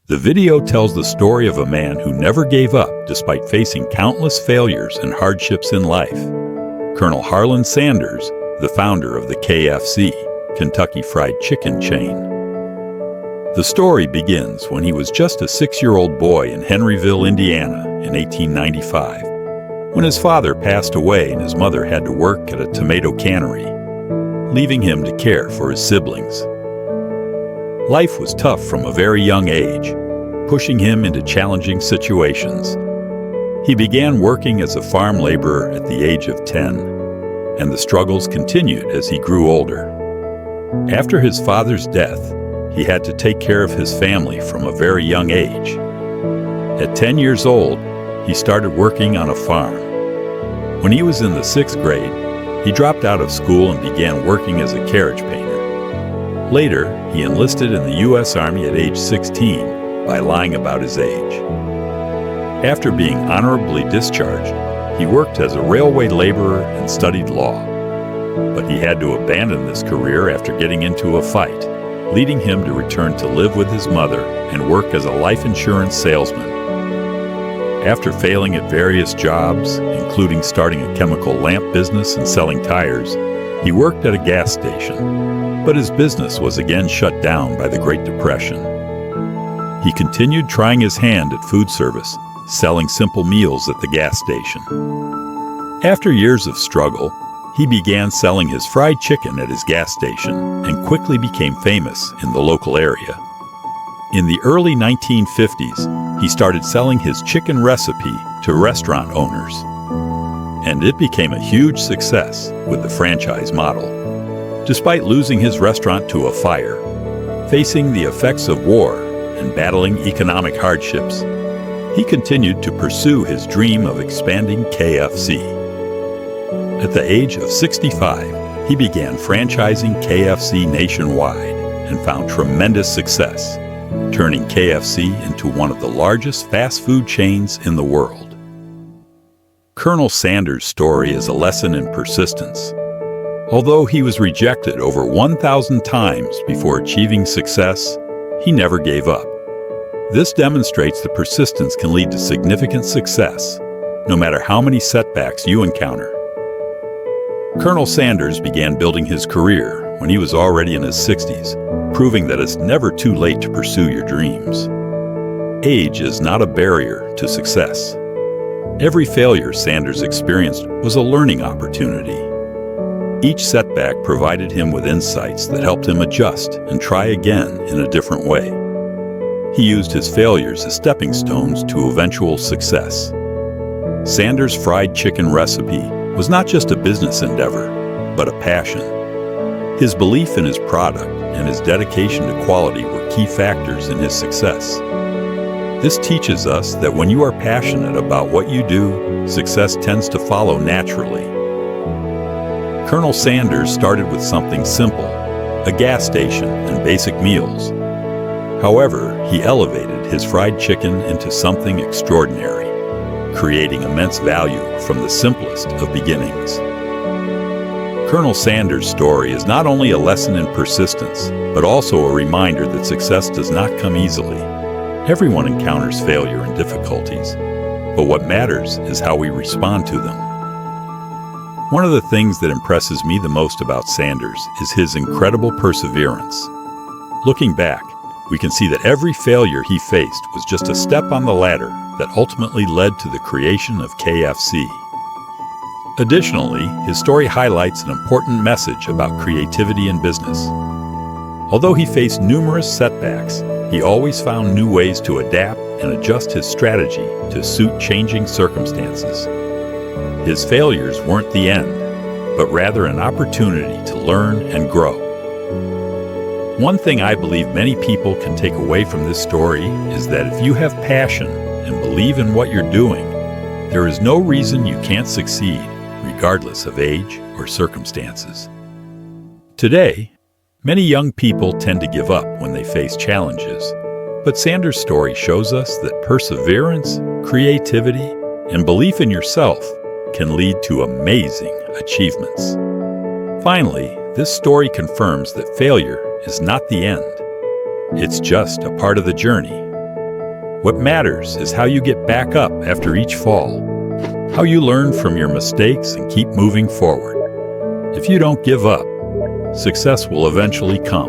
The video tells the story of a man who never gave up despite facing countless failures and hardships in life. Colonel Harlan Sanders, the founder of the KFC, Kentucky Fried Chicken chain. The story begins when he was just a 6-year-old boy in Henryville, Indiana in 1895, when his father passed away and his mother had to work at a tomato cannery, leaving him to care for his siblings. Life was tough from a very young age, pushing him into challenging situations. He began working as a farm laborer at the age of 10, and the struggles continued as he grew older. After his father's death, he had to take care of his family from a very young age. At 10 years old, he started working on a farm. When he was in the 6th grade, he dropped out of school and began working as a carriage painter. Later, he enlisted in the U.S. Army at age 16 by lying about his age. After being honorably discharged, he worked as a railway laborer and studied law. But he had to abandon this career after getting into a fight, leading him to return to live with his mother and work as a life insurance salesman. After failing at various jobs, including starting a chemical lamp business and selling tires, he worked at a gas station. But his business was again shut down by the Great Depression. He continued trying his hand at food service, selling simple meals at the gas station. After years of struggle, he began selling his fried chicken at his gas station and quickly became famous in the local area. In the early 1950s, he started selling his chicken recipe to restaurant owners, and it became a huge success with the franchise model. Despite losing his restaurant to a fire, facing the effects of war, and battling economic hardships, he continued to pursue his dream of expanding KFC. At the age of 65, he began franchising KFC nationwide and found tremendous success, turning KFC into one of the largest fast food chains in the world. Colonel Sanders' story is a lesson in persistence. Although he was rejected over 1,000 times before achieving success, he never gave up. This demonstrates that persistence can lead to significant success, no matter how many setbacks you encounter. Colonel Sanders began building his career when he was already in his 60s, proving that it's never too late to pursue your dreams. Age is not a barrier to success. Every failure Sanders experienced was a learning opportunity. Each setback provided him with insights that helped him adjust and try again in a different way. He used his failures as stepping stones to eventual success. Sanders' fried chicken recipe was not just a business endeavor, but a passion. His belief in his product and his dedication to quality were key factors in his success. This teaches us that when you are passionate about what you do, success tends to follow naturally. Colonel Sanders started with something simple, a gas station and basic meals. However, he elevated his fried chicken into something extraordinary, creating immense value from the simplest of beginnings. Colonel Sanders' story is not only a lesson in persistence, but also a reminder that success does not come easily. Everyone encounters failure and difficulties, but what matters is how we respond to them. One of the things that impresses me the most about Sanders is his incredible perseverance. Looking back, we can see that every failure he faced was just a step on the ladder that ultimately led to the creation of KFC. Additionally, his story highlights an important message about creativity in business. Although he faced numerous setbacks, he always found new ways to adapt and adjust his strategy to suit changing circumstances. His failures weren't the end, but rather an opportunity to learn and grow. One thing I believe many people can take away from this story is that if you have passion and believe in what you're doing, there is no reason you can't succeed, regardless of age or circumstances. Today, many young people tend to give up when they face challenges, but Sanders' story shows us that perseverance, creativity, and belief in yourself can lead to amazing achievements. Finally, this story confirms that failure is not the end. It's just a part of the journey. What matters is how you get back up after each fall, how you learn from your mistakes and keep moving forward. If you don't give up, success will eventually come.